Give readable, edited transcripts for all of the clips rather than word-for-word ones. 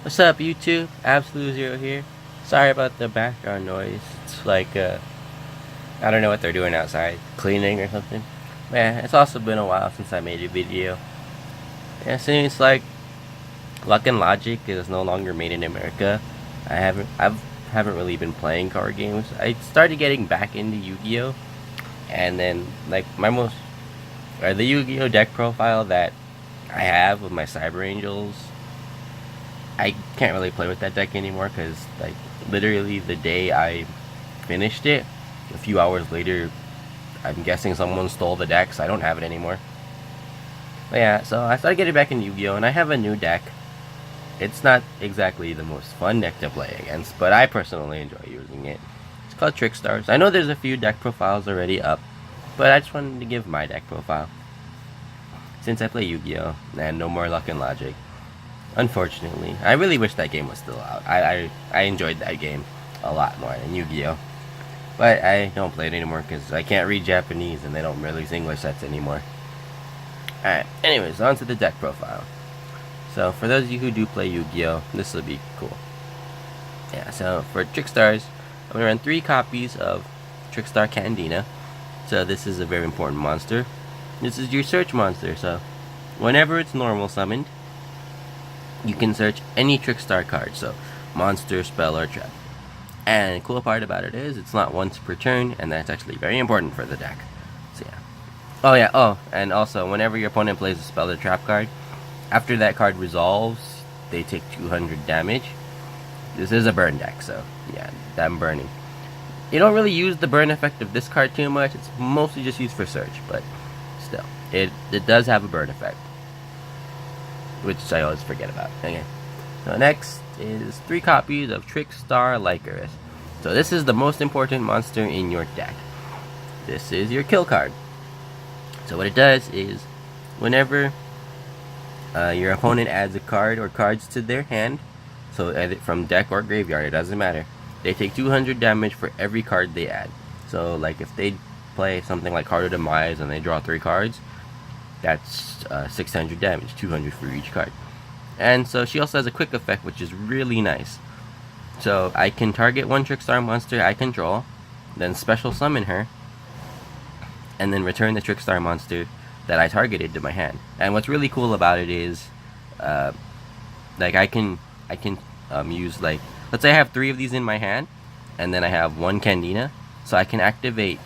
What's up, YouTube? Absolute Zero here. Sorry about the background noise. It's like, I don't know what they're doing outside, cleaning or something. Man, it's also been a while since I made a video. Yeah, it seems like Luck and Logic is no longer made in America. I haven't really been playing card games. I started getting back into Yu-Gi-Oh, and then like the Yu-Gi-Oh deck profile that I have with my Cyber Angels, I can't really play with that deck anymore because, like, literally the day I finished it, a few hours later, I'm guessing someone stole the deck, so I don't have it anymore. But yeah, so I started getting back in Yu-Gi-Oh, and I have a new deck. It's not exactly the most fun deck to play against, but I personally enjoy using it. It's called Trickstars. I know there's a few deck profiles already up, but I just wanted to give my deck profile. Since I play Yu-Gi-Oh, and no more Luck and Logic. Unfortunately, I really wish that game was still out. I enjoyed that game a lot more than Yu-Gi-Oh, but I don't play it anymore because I can't read Japanese and they don't release English sets anymore. Alright, anyways, on to the deck profile. So for those of you who do play Yu-Gi-Oh, this will be cool. Yeah, so for Trickstars, I'm going to run 3 copies of Trickstar Candina. So this is a very important monster. This is your search monster, so whenever it's normal summoned, you can search any Trickstar card, so monster, spell, or trap. And the cool part about it is it's not once per turn, and that's actually very important for the deck. So yeah. And also, whenever your opponent plays a spell or trap card, after that card resolves, they take 200 damage. This is a burn deck, so yeah, I'm burning. You don't really use the burn effect of this card too much. It's mostly just used for search, but still, it does have a burn effect, which I always forget about. Okay, so next is 3 copies of Trickstar Lycanus. So this is the most important monster in your deck. This is your kill card. So what it does is, whenever your opponent adds a card or cards to their hand, so either from deck or graveyard, it doesn't matter, they take 200 damage for every card they add. So like if they play something like Card of Demise and they draw 3 cards, that's 600 damage, 200 for each card. And so she also has a quick effect, which is really nice. So I can target one Trickstar monster I control, then special summon her, and then return the Trickstar monster that I targeted to my hand. And what's really cool about it is, like I can use, like, let's say I have 3 of these in my hand, and then I have 1 Candina, so I can activate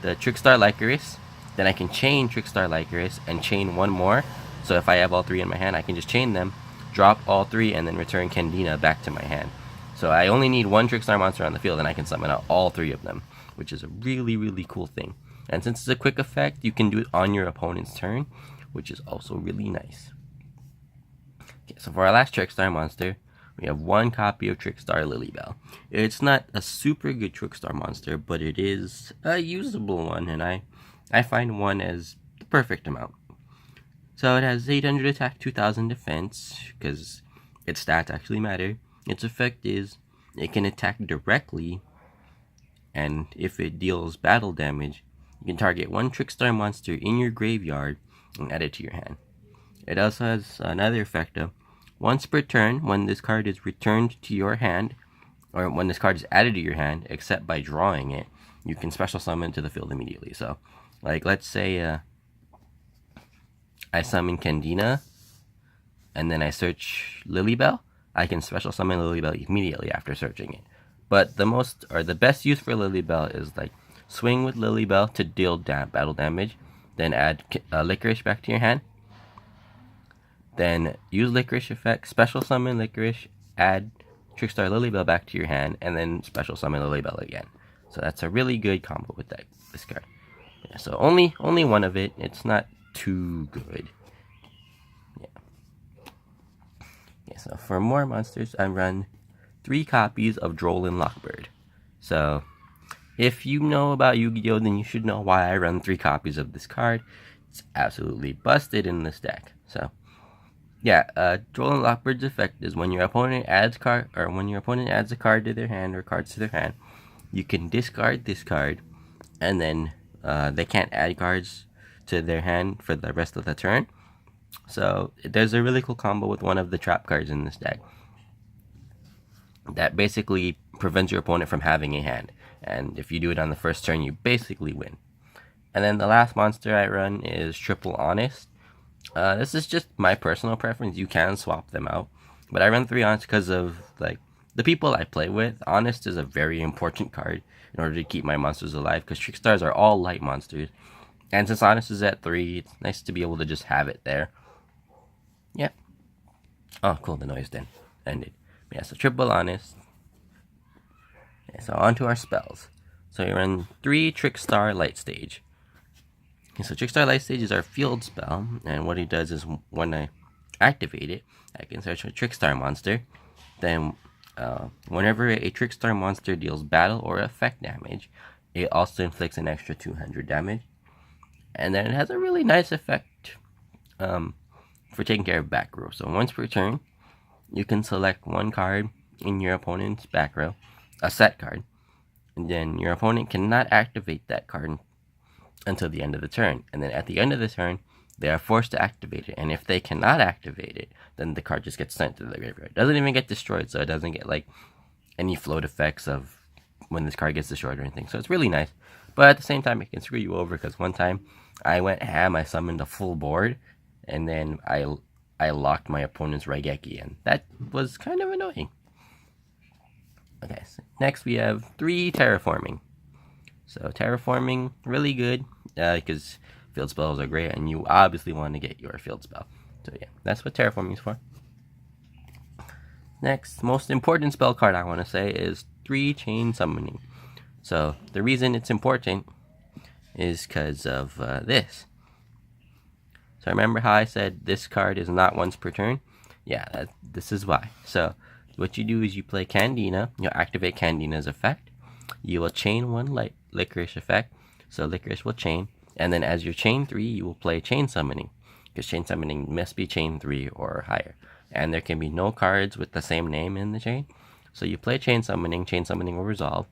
the Trickstar Lycanus, then I can chain Trickstar Lycanus and chain 1 more. So if I have all 3 in my hand, I can just chain them, drop all 3, and then return Candina back to my hand. So I only need 1 Trickstar monster on the field, and I can summon out all 3 of them, which is a really, really cool thing. And since it's a quick effect, you can do it on your opponent's turn, which is also really nice. Okay, so for our last Trickstar monster, we have 1 copy of Trickstar Lilybell. It's not a super good Trickstar monster, but it is a usable one, and I find 1 as the perfect amount. So it has 800 attack, 2000 defense, because its stats actually matter. Its effect is, it can attack directly, and if it deals battle damage, you can target 1 Trickstar monster in your graveyard and add it to your hand. It also has another effect of, once per turn, when this card is returned to your hand, or when this card is added to your hand, except by drawing it, you can special summon to the field immediately. So, like, let's say I summon Candina, and then I search Lilybell, I can special summon Lilybell immediately after searching it. But the best use for Lilybell is, like, swing with Lilybell to deal battle damage, then add Licorice back to your hand, then use Licorice effect, special summon Licorice, add Trickstar Lilybell back to your hand, and then special summon Lilybell again. So that's a really good combo with this card. Yeah, so only 1 of it. It's not too good. Yeah, so for more monsters, I run 3 copies of Droll Lockbird. So if you know about Yu-Gi-Oh, then you should know why I run 3 copies of this card. It's absolutely busted in this deck. So yeah, Droll Lockbird's effect is when your opponent adds a card to their hand or cards to their hand, you can discard this card, and then they can't add cards to their hand for the rest of the turn. So there's a really cool combo with one of the trap cards in this deck. that basically prevents your opponent from having a hand. And if you do it on the first turn, you basically win. And then the last monster I run is Triple Honest. This is just my personal preference. You can swap them out. But I run 3 Honest because of like the people I play with. Honest is a very important card in order to keep my monsters alive, because Trickstars are all light monsters. And since Honest is at 3, it's nice to be able to just have it there. Yep. Oh, cool. The noise then ended. Yeah, so Triple Honest. Okay, so on to our spells. So you run 3 Trickstar Light Stage. Okay, so Trickstar Light Stage is our field spell, and what it does is when I activate it, I can search for Trickstar monster. Then, whenever a Trickstar monster deals battle or effect damage, it also inflicts an extra 200 damage. And then it has a really nice effect for taking care of back row. So once per turn, you can select one card in your opponent's back row, a set card, and then your opponent cannot activate that card until the end of the turn. And then at the end of the turn, they are forced to activate it. And if they cannot activate it, then the card just gets sent to the graveyard. It doesn't even get destroyed, so it doesn't get like any float effects of when this card gets destroyed or anything. So it's really nice. But at the same time, it can screw you over, because one time I went ham, I summoned a full board, and then I locked my opponent's Raigeki, and that was kind of annoying. Okay, so next we have 3 Terraforming. So Terraforming, really good, because field spells are great, and you obviously want to get your field spell. So yeah, that's what Terraforming is for. Next, most important spell card I want to say is 3 Chain Summoning. So the reason it's important is because of this. So remember how I said this card is not once per turn? Yeah, this is why. So what you do is you play Candina, you'll activate Candina's effect, you will chain 1 Licorice effect, so Licorice will chain, and then as your chain 3, you will play Chain Summoning, because Chain Summoning must be chain 3 or higher, and there can be no cards with the same name in the chain. So you play Chain Summoning will resolve,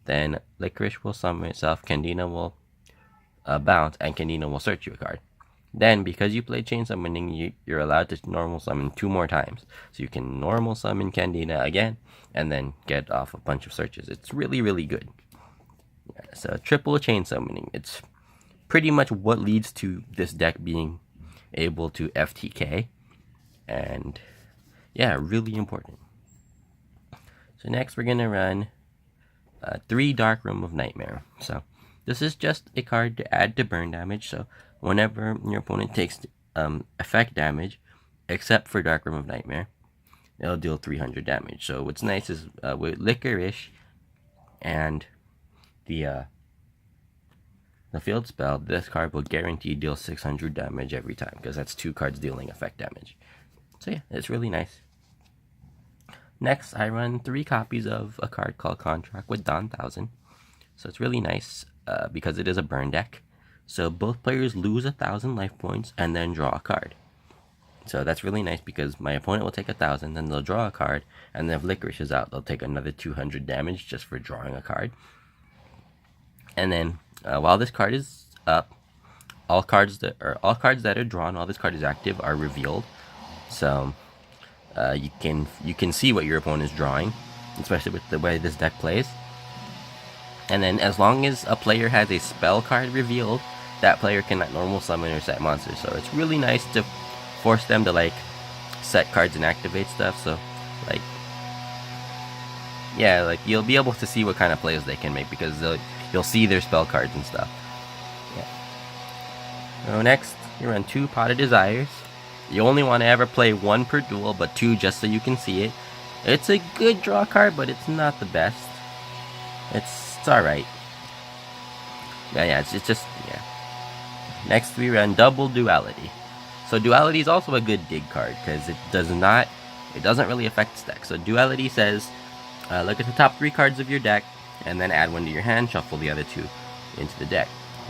then Licorice will summon itself, Candina will bounce, and Candina will search you a card. Then, because you played Chain Summoning, you're allowed to normal summon 2 more times. So you can normal summon Candina again, and then get off a bunch of searches. It's really, really good. Yeah, so triple Chain Summoning. It's pretty much what leads to this deck being able to FTK. And yeah, really important. So next we're going to run 3 Dark Room of Nightmare. So this is just a card to add to burn damage. So whenever your opponent takes effect damage, except for Dark Room of Nightmare, it'll deal 300 damage. So what's nice is with Licorice and the field spell, this card will guarantee deal 600 damage every time, because that's 2 cards dealing effect damage. So yeah, it's really nice. Next, I run 3 copies of a card called Contract with Dawn 1000. So it's really nice because it is a burn deck. So both players lose 1,000 life points and then draw a card. So that's really nice, because my opponent will take 1,000, then they'll draw a card, and then if Licorice is out, they'll take another 200 damage just for drawing a card. And then while this card is up, all cards that are drawn while this card is active are revealed. So you can see what your opponent is drawing, especially with the way this deck plays. And then as long as a player has a spell card revealed, that player cannot normal summon or set monsters. So it's really nice to force them to like set cards and activate stuff. So like, yeah, like you'll be able to see what kind of plays they can make, because you'll see their spell cards and stuff. Yeah. So next, you run 2 Pot of Desires. You only want to ever play 1 per duel, but 2 just so you can see it. It's a good draw card, but it's not the best. It's alright. Yeah, it's just, yeah. Next, we run Double Duality. So Duality is also a good dig card, because it doesn't really affect the deck. So Duality says, look at the top 3 cards of your deck, and then add 1 to your hand, shuffle the other 2 into the deck.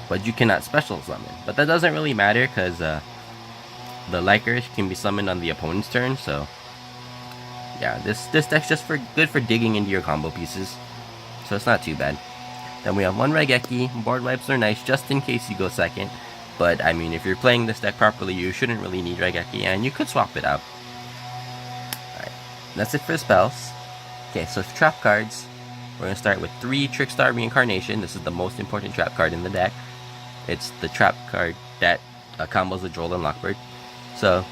But you cannot special summon. But that doesn't really matter, because the Licorice can be summoned on the opponent's turn. So yeah, this deck's just good for digging into your combo pieces. So it's not too bad. Then we have 1 Raigeki. Board wipes are nice just in case you go second. But I mean, if you're playing this deck properly, you shouldn't really need Raigeki, and you could swap it out. Alright, that's it for spells. Okay, so trap cards. We're going to start with 3 Trickstar Reincarnation. This is the most important trap card in the deck. It's the trap card that combos with Droll and Lockbird. So,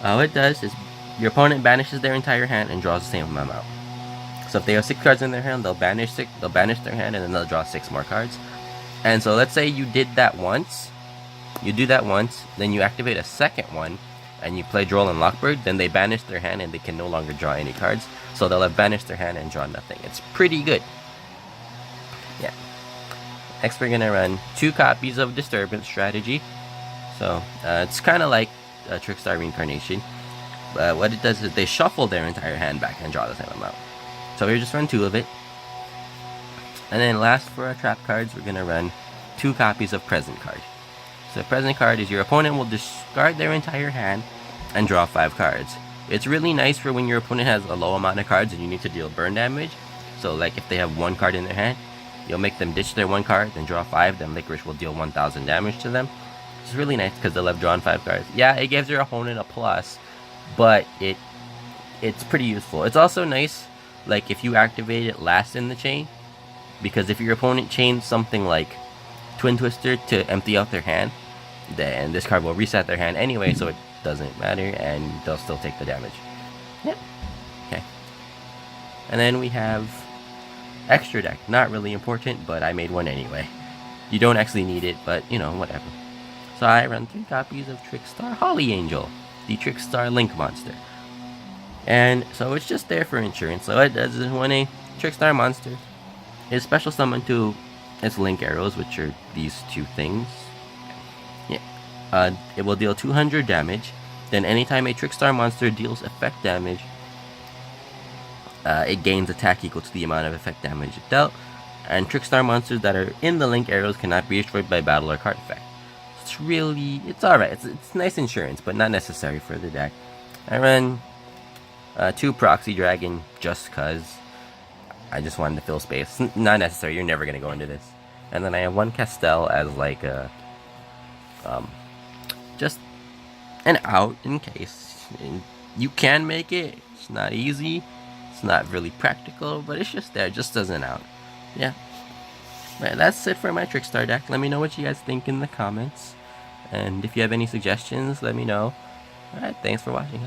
what it does is your opponent banishes their entire hand and draws the same amount. So if they have 6 cards in their hand, they'll banish their hand, and then they'll draw 6 more cards. And so let's say you did that once. You do that once, then you activate a second one, and you play Droll and Lockbird, then they banish their hand and they can no longer draw any cards. So they'll have banished their hand and draw nothing. It's pretty good. Yeah. Next we're gonna run 2 copies of Disturbance Strategy. So it's kind of like Trickstar Reincarnation. But what it does is they shuffle their entire hand back and draw the same amount. So we just run 2 of it. And then last for our trap cards, we're gonna run 2 copies of Present Card. So present card is your opponent will discard their entire hand and draw 5 cards. It's really nice for when your opponent has a low amount of cards and you need to deal burn damage. So like if they have 1 card in their hand, you'll make them ditch their 1 card, then draw 5, then Licorice will deal 1000 damage to them. It's really nice because they'll have drawn 5 cards. Yeah, it gives your opponent a plus, but it's pretty useful. It's also nice like if you activate it last in the chain, because if your opponent chains something like Twin Twister to empty out their hand, then this card will reset their hand anyway, so it doesn't matter, and they'll still take the damage. Yep. Okay. And then we have extra deck. Not really important, but I made one anyway. You don't actually need it, but, you know, whatever. So I run 3 copies of Trickstar Holly Angel, the Trickstar Link monster. And so it's just there for insurance. So what it does is when a Trickstar monster is special summoned to its Link arrows, which are these 2 things, it will deal 200 damage. Then anytime a Trickstar monster deals effect damage, it gains attack equal to the amount of effect damage it dealt. And Trickstar monsters that are in the Link arrows cannot be destroyed by battle or card effect. It's alright. It's nice insurance, but not necessary for the deck. I run 2 Proxy Dragon just cause I just wanted to fill space. Not necessary. You're never gonna go into this. And then I have 1 Castel as like a just an out in case. And you can make it. It's not easy. It's not really practical, but it's just there, just as an out. Yeah. But that's it for my Trickstar deck. Let me know what you guys think in the comments. And if you have any suggestions, let me know. Alright, thanks for watching.